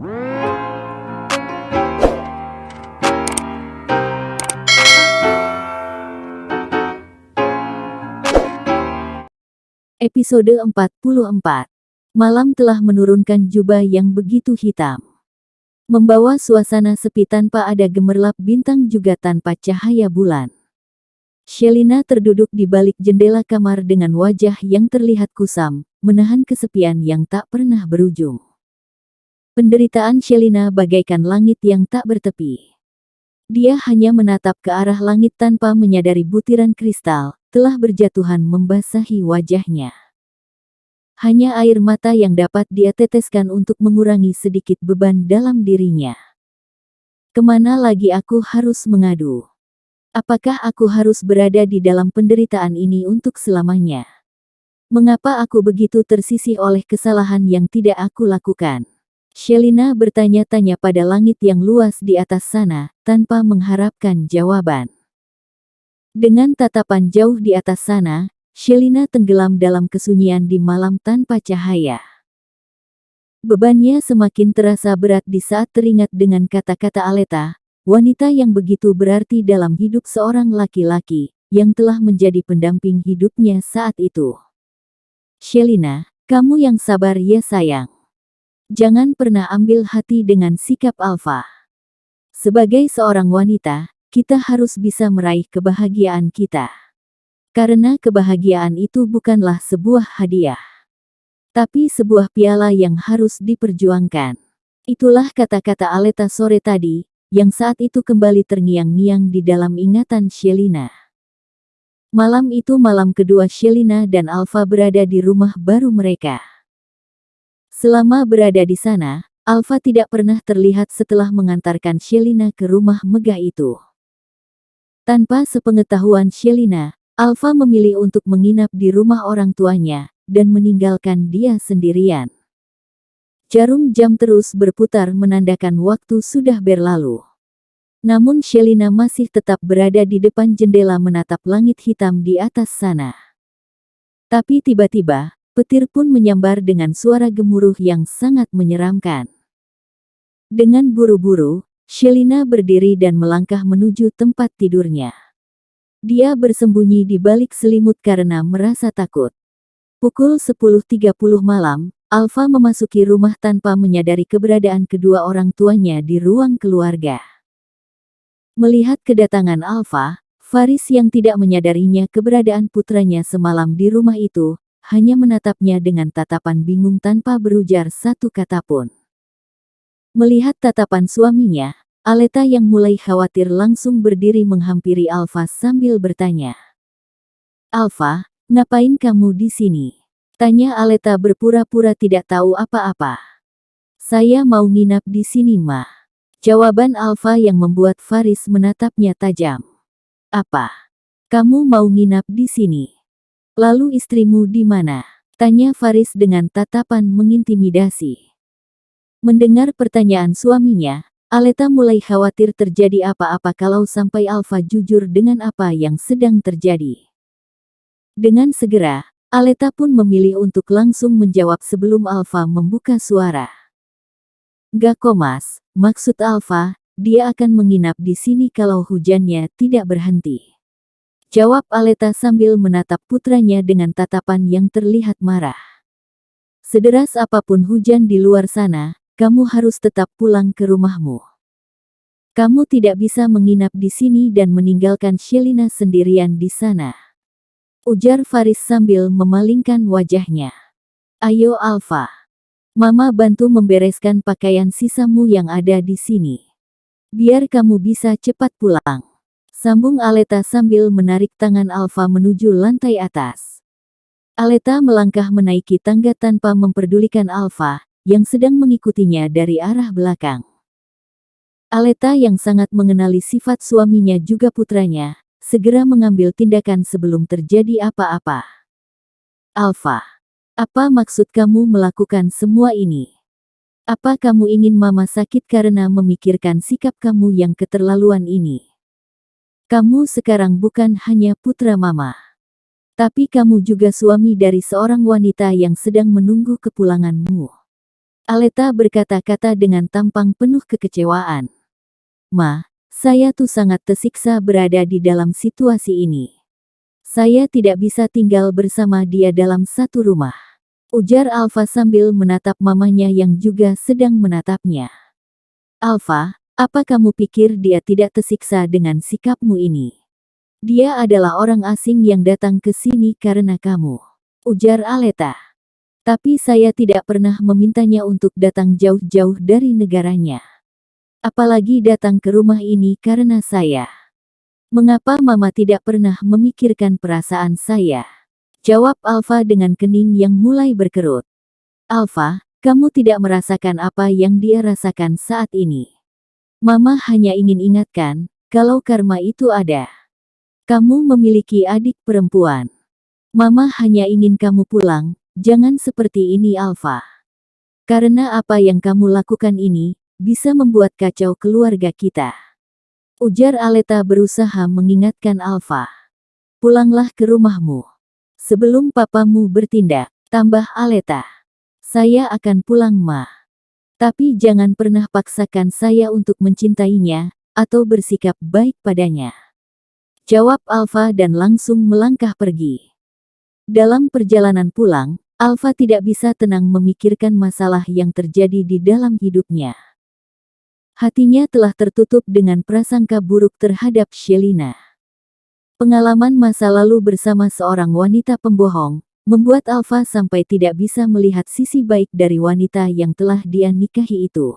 Episode 44. Malam telah menurunkan jubah yang begitu hitam, membawa suasana sepi tanpa ada gemerlap bintang juga tanpa cahaya bulan. Shelina terduduk di balik jendela kamar dengan wajah yang terlihat kusam, menahan kesepian yang tak pernah berujung. Penderitaan Shelina bagaikan langit yang tak bertepi. Dia hanya menatap ke arah langit tanpa menyadari butiran kristal telah berjatuhan membasahi wajahnya. Hanya air mata yang dapat dia teteskan untuk mengurangi sedikit beban dalam dirinya. Kemana lagi aku harus mengadu? Apakah aku harus berada di dalam penderitaan ini untuk selamanya? Mengapa aku begitu tersisih oleh kesalahan yang tidak aku lakukan? Shelina bertanya-tanya pada langit yang luas di atas sana, tanpa mengharapkan jawaban. Dengan tatapan jauh di atas sana, Shelina tenggelam dalam kesunyian di malam tanpa cahaya. Bebannya semakin terasa berat di saat teringat dengan kata-kata Aleta, wanita yang begitu berarti dalam hidup seorang laki-laki, yang telah menjadi pendamping hidupnya saat itu. Shelina, kamu yang sabar ya sayang. Jangan pernah ambil hati dengan sikap Alfa. Sebagai seorang wanita, kita harus bisa meraih kebahagiaan kita. Karena kebahagiaan itu bukanlah sebuah hadiah, tapi sebuah piala yang harus diperjuangkan. Itulah kata-kata Aleta sore tadi, yang saat itu kembali terngiang-ngiang di dalam ingatan Shelina. Malam itu malam kedua Shelina dan Alfa berada di rumah baru mereka. Selama berada di sana, Alfa tidak pernah terlihat setelah mengantarkan Shelina ke rumah megah itu. Tanpa sepengetahuan Shelina, Alfa memilih untuk menginap di rumah orang tuanya, dan meninggalkan dia sendirian. Jarum jam terus berputar menandakan waktu sudah berlalu. Namun Shelina masih tetap berada di depan jendela menatap langit hitam di atas sana. Tapi tiba-tiba, petir pun menyambar dengan suara gemuruh yang sangat menyeramkan. Dengan buru-buru, Shelina berdiri dan melangkah menuju tempat tidurnya. Dia bersembunyi di balik selimut karena merasa takut. Pukul 10.30 malam, Alfa memasuki rumah tanpa menyadari keberadaan kedua orang tuanya di ruang keluarga. Melihat kedatangan Alfa, Faris yang tidak menyadarinya keberadaan putranya semalam di rumah itu, hanya menatapnya dengan tatapan bingung tanpa berujar satu kata pun. Melihat tatapan suaminya, Aleta yang mulai khawatir langsung berdiri menghampiri Alfa sambil bertanya. "Alfa, ngapain kamu di sini?" tanya Aleta berpura-pura tidak tahu apa-apa. "Saya mau nginap di sini, Ma." Jawaban Alfa yang membuat Faris menatapnya tajam. "Apa? Kamu mau nginap di sini? Lalu istrimu di mana?" tanya Faris dengan tatapan mengintimidasi. Mendengar pertanyaan suaminya, Aleta mulai khawatir terjadi apa-apa kalau sampai Alfa jujur dengan apa yang sedang terjadi. Dengan segera, Aleta pun memilih untuk langsung menjawab sebelum Alfa membuka suara. "Gak kok Mas, maksud Alfa, dia akan menginap di sini kalau hujannya tidak berhenti," jawab Aleta sambil menatap putranya dengan tatapan yang terlihat marah. "Sederas apapun hujan di luar sana, kamu harus tetap pulang ke rumahmu. Kamu tidak bisa menginap di sini dan meninggalkan Shelina sendirian di sana," ujar Faris sambil memalingkan wajahnya. "Ayo Alfa. Mama bantu membereskan pakaian sisamu yang ada di sini. Biar kamu bisa cepat pulang," sambung Aleta sambil menarik tangan Alfa menuju lantai atas. Aleta melangkah menaiki tangga tanpa memperdulikan Alfa, yang sedang mengikutinya dari arah belakang. Aleta yang sangat mengenali sifat suaminya juga putranya, segera mengambil tindakan sebelum terjadi apa-apa. "Alfa, apa maksud kamu melakukan semua ini? Apa kamu ingin Mama sakit karena memikirkan sikap kamu yang keterlaluan ini? Kamu sekarang bukan hanya putra Mama, tapi kamu juga suami dari seorang wanita yang sedang menunggu kepulanganmu. Aleta berkata-kata dengan tampang penuh kekecewaan. Ma, saya tuh sangat tersiksa berada di dalam situasi ini. Saya tidak bisa tinggal bersama dia dalam satu rumah. Ujar Alfa sambil menatap mamanya yang juga sedang menatapnya. Alfa, apa kamu pikir dia tidak tersiksa dengan sikapmu ini? Dia adalah orang asing yang datang ke sini karena kamu. Ujar Aleta. Tapi saya tidak pernah memintanya untuk datang jauh-jauh dari negaranya. Apalagi datang ke rumah ini karena saya. Mengapa Mama tidak pernah memikirkan perasaan saya? Jawab Alfa dengan kening yang mulai berkerut. Alfa, kamu tidak merasakan apa yang dia rasakan saat ini. Mama hanya ingin ingatkan, kalau karma itu ada. Kamu memiliki adik perempuan. Mama hanya ingin kamu pulang, jangan seperti ini Alfa. Karena apa yang kamu lakukan ini, bisa membuat kacau keluarga kita. Ujar Aleta berusaha mengingatkan Alfa. Pulanglah ke rumahmu. Sebelum papamu bertindak, tambah Aleta. Saya akan pulang Ma. Tapi jangan pernah paksakan saya untuk mencintainya, atau bersikap baik padanya. Jawab Alfa dan langsung melangkah pergi. Dalam perjalanan pulang, Alfa tidak bisa tenang memikirkan masalah yang terjadi di dalam hidupnya. Hatinya telah tertutup dengan prasangka buruk terhadap Shelina. Pengalaman masa lalu bersama seorang wanita pembohong, membuat Alfa sampai tidak bisa melihat sisi baik dari wanita yang telah dia nikahi itu.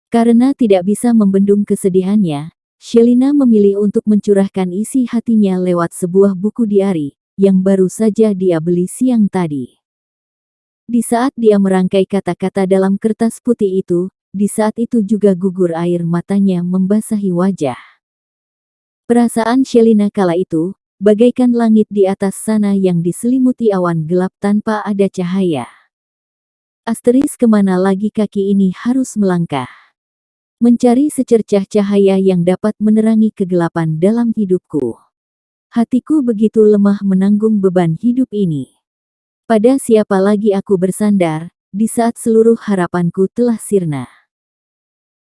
Karena tidak bisa membendung kesedihannya, Shelina memilih untuk mencurahkan isi hatinya lewat sebuah buku diari, yang baru saja dia beli siang tadi. Di saat dia merangkai kata-kata dalam kertas putih itu, di saat itu juga gugur air matanya membasahi wajah. Perasaan Shelina kala itu, bagaikan langit di atas sana yang diselimuti awan gelap tanpa ada cahaya. Asteris kemana lagi kaki ini harus melangkah? Mencari secercah cahaya yang dapat menerangi kegelapan dalam hidupku. Hatiku begitu lemah menanggung beban hidup ini. Pada siapa lagi aku bersandar, di saat seluruh harapanku telah sirna.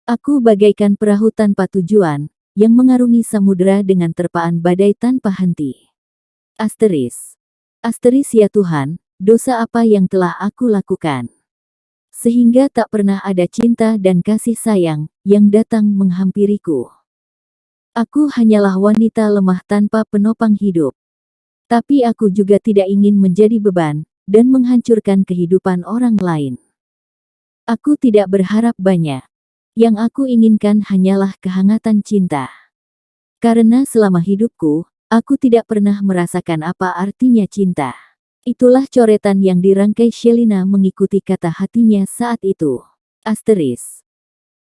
Aku bagaikan perahu tanpa tujuan, yang mengarungi samudera dengan terpaan badai tanpa henti. Asteris. Asteris ya Tuhan, dosa apa yang telah aku lakukan? Sehingga tak pernah ada cinta dan kasih sayang, yang datang menghampiriku. Aku hanyalah wanita lemah tanpa penopang hidup. Tapi aku juga tidak ingin menjadi beban, dan menghancurkan kehidupan orang lain. Aku tidak berharap banyak. Yang aku inginkan hanyalah kehangatan cinta. Karena selama hidupku, aku tidak pernah merasakan apa artinya cinta. Itulah coretan yang dirangkai Shelina mengikuti kata hatinya saat itu. Asteris.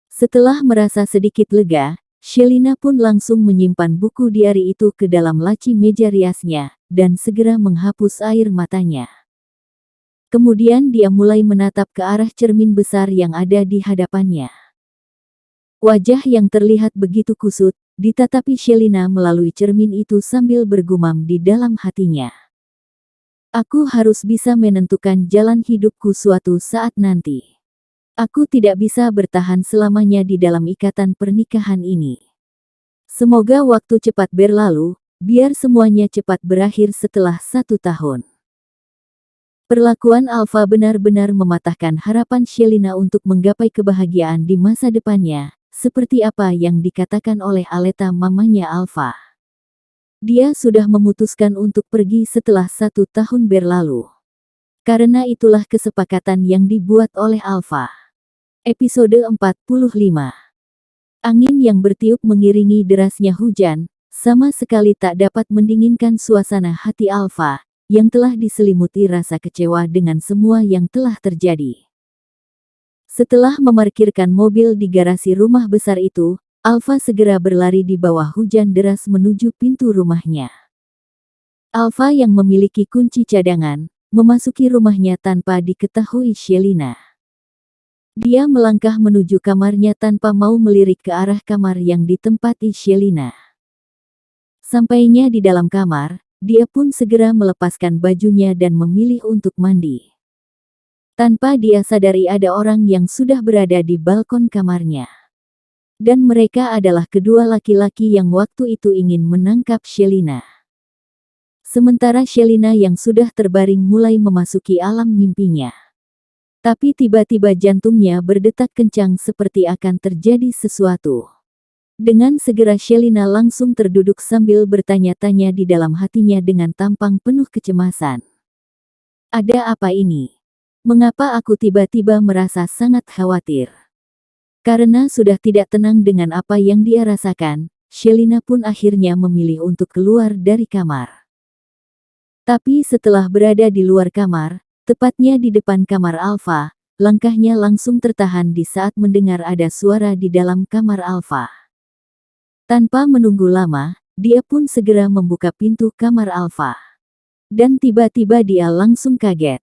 Setelah merasa sedikit lega, Shelina pun langsung menyimpan buku diari itu ke dalam laci meja riasnya, dan segera menghapus air matanya. Kemudian dia mulai menatap ke arah cermin besar yang ada di hadapannya. Wajah yang terlihat begitu kusut, ditatapi Shelina melalui cermin itu sambil bergumam di dalam hatinya. Aku harus bisa menentukan jalan hidupku suatu saat nanti. Aku tidak bisa bertahan selamanya di dalam ikatan pernikahan ini. Semoga waktu cepat berlalu, biar semuanya cepat berakhir setelah 1 tahun. Perlakuan Alfa benar-benar mematahkan harapan Shelina untuk menggapai kebahagiaan di masa depannya, seperti apa yang dikatakan oleh Aleta mamanya Alfa. Dia sudah memutuskan untuk pergi setelah 1 tahun berlalu. Karena itulah kesepakatan yang dibuat oleh Alfa. Episode 45. Angin yang bertiup mengiringi derasnya hujan, sama sekali tak dapat mendinginkan suasana hati Alfa, yang telah diselimuti rasa kecewa dengan semua yang telah terjadi. Setelah memarkirkan mobil di garasi rumah besar itu, Alfa segera berlari di bawah hujan deras menuju pintu rumahnya. Alfa yang memiliki kunci cadangan, memasuki rumahnya tanpa diketahui Shelina. Dia melangkah menuju kamarnya tanpa mau melirik ke arah kamar yang ditempati Shelina. Sampainya di dalam kamar, dia pun segera melepaskan bajunya dan memilih untuk mandi. Tanpa dia sadari ada orang yang sudah berada di balkon kamarnya. Dan mereka adalah kedua laki-laki yang waktu itu ingin menangkap Shelina. Sementara Shelina yang sudah terbaring mulai memasuki alam mimpinya. Tapi tiba-tiba jantungnya berdetak kencang seperti akan terjadi sesuatu. Dengan segera Shelina langsung terduduk sambil bertanya-tanya di dalam hatinya dengan tampang penuh kecemasan. Ada apa ini? Mengapa aku tiba-tiba merasa sangat khawatir? Karena sudah tidak tenang dengan apa yang dia rasakan, Shelina pun akhirnya memilih untuk keluar dari kamar. Tapi setelah berada di luar kamar, tepatnya di depan kamar Alfa, langkahnya langsung tertahan di saat mendengar ada suara di dalam kamar Alfa. Tanpa menunggu lama, dia pun segera membuka pintu kamar Alfa. Dan tiba-tiba dia langsung kaget.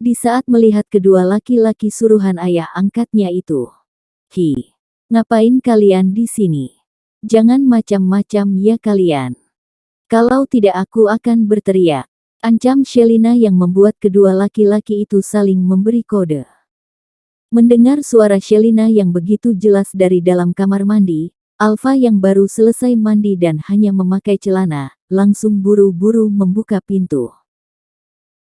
Di saat melihat kedua laki-laki suruhan ayah angkatnya itu. Hi, ngapain kalian di sini? Jangan macam-macam ya kalian. Kalau tidak aku akan berteriak. Ancam Shelina yang membuat kedua laki-laki itu saling memberi kode. Mendengar suara Shelina yang begitu jelas dari dalam kamar mandi, Alfa yang baru selesai mandi dan hanya memakai celana, langsung buru-buru membuka pintu.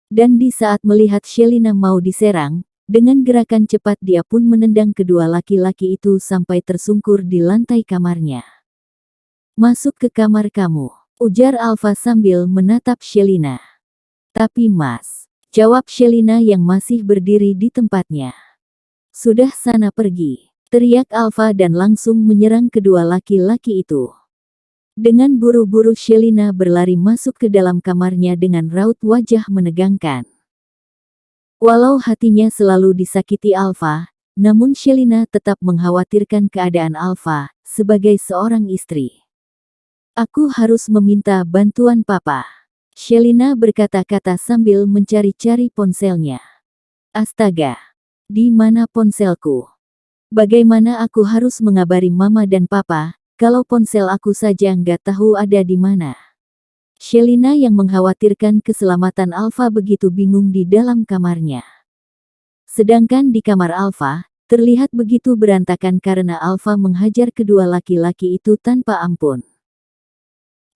Dan di saat melihat Shelina mau diserang, dengan gerakan cepat dia pun menendang kedua laki-laki itu sampai tersungkur di lantai kamarnya. Masuk ke kamar kamu, ujar Alfa sambil menatap Shelina. Tapi mas, jawab Shelina yang masih berdiri di tempatnya. Sudah sana pergi, teriak Alfa dan langsung menyerang kedua laki-laki itu. Dengan buru-buru Shelina berlari masuk ke dalam kamarnya dengan raut wajah menegangkan. Walau hatinya selalu disakiti Alfa, namun Shelina tetap mengkhawatirkan keadaan Alfa sebagai seorang istri. Aku harus meminta bantuan papa. Shelina berkata-kata sambil mencari-cari ponselnya. Astaga, di mana ponselku? Bagaimana aku harus mengabari mama dan papa, kalau ponsel aku saja nggak tahu ada di mana? Shelina yang mengkhawatirkan keselamatan Alfa begitu bingung di dalam kamarnya. Sedangkan di kamar Alfa, terlihat begitu berantakan karena Alfa menghajar kedua laki-laki itu tanpa ampun.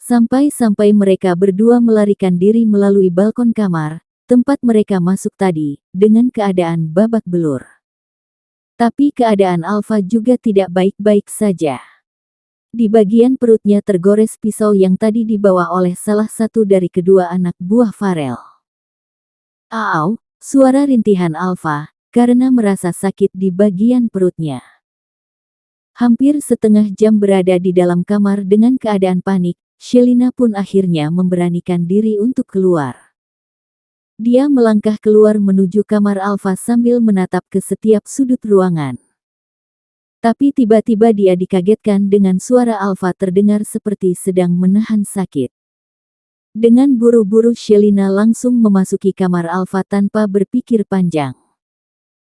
Sampai-sampai mereka berdua melarikan diri melalui balkon kamar, tempat mereka masuk tadi, dengan keadaan babak belur. Tapi keadaan Alfa juga tidak baik-baik saja. Di bagian perutnya tergores pisau yang tadi dibawa oleh salah satu dari kedua anak buah Farel. Au, suara rintihan Alfa, karena merasa sakit di bagian perutnya. Hampir setengah jam berada di dalam kamar dengan keadaan panik, Shelina pun akhirnya memberanikan diri untuk keluar. Dia melangkah keluar menuju kamar Alfa sambil menatap ke setiap sudut ruangan. Tapi tiba-tiba dia dikagetkan dengan suara Alfa terdengar seperti sedang menahan sakit. Dengan buru-buru Shelina langsung memasuki kamar Alfa tanpa berpikir panjang.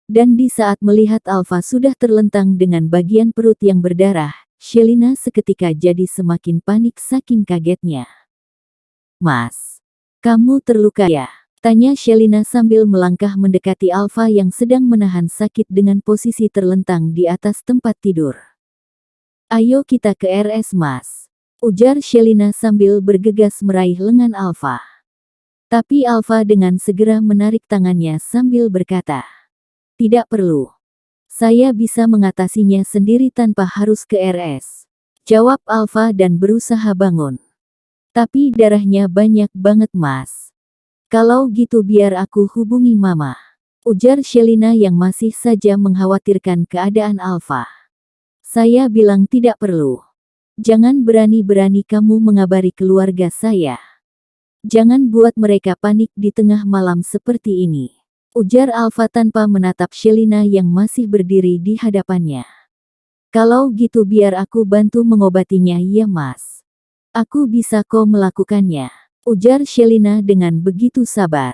Dan di saat melihat Alfa sudah terlentang dengan bagian perut yang berdarah, Shelina seketika jadi semakin panik saking kagetnya. Mas, kamu terluka ya? Tanya Shelina sambil melangkah mendekati Alfa yang sedang menahan sakit dengan posisi terlentang di atas tempat tidur. Ayo kita ke RS mas, ujar Shelina sambil bergegas meraih lengan Alfa. Tapi Alfa dengan segera menarik tangannya sambil berkata, tidak perlu. Saya bisa mengatasinya sendiri tanpa harus ke RS. Jawab Alfa dan berusaha bangun. Tapi darahnya banyak banget mas. Kalau gitu biar aku hubungi mama, ujar Shelina yang masih saja mengkhawatirkan keadaan Alfa. Saya bilang tidak perlu. Jangan berani-berani kamu mengabari keluarga saya. Jangan buat mereka panik di tengah malam seperti ini, ujar Alfa tanpa menatap Shelina yang masih berdiri di hadapannya. Kalau gitu biar aku bantu mengobatinya ya mas. Aku bisa kok melakukannya, ujar Shelina dengan begitu sabar.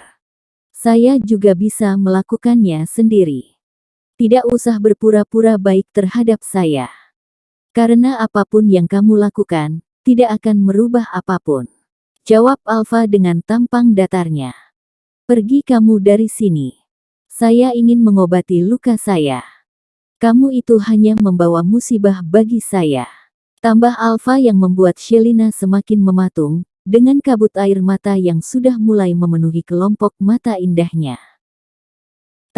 Saya juga bisa melakukannya sendiri. Tidak usah berpura-pura baik terhadap saya. Karena apapun yang kamu lakukan, tidak akan merubah apapun. Jawab Alfa dengan tampang datarnya. Pergi kamu dari sini. Saya ingin mengobati luka saya. Kamu itu hanya membawa musibah bagi saya. Tambah Alfa yang membuat Shelina semakin mematung, dengan kabut air mata yang sudah mulai memenuhi kelompok mata indahnya.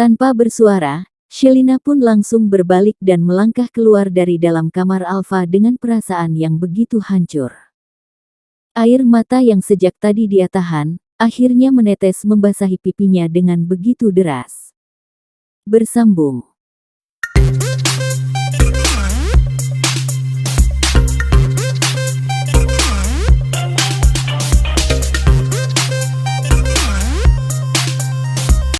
Tanpa bersuara, Shelina pun langsung berbalik dan melangkah keluar dari dalam kamar Alfa dengan perasaan yang begitu hancur. Air mata yang sejak tadi dia tahan, akhirnya menetes membasahi pipinya dengan begitu deras. Bersambung.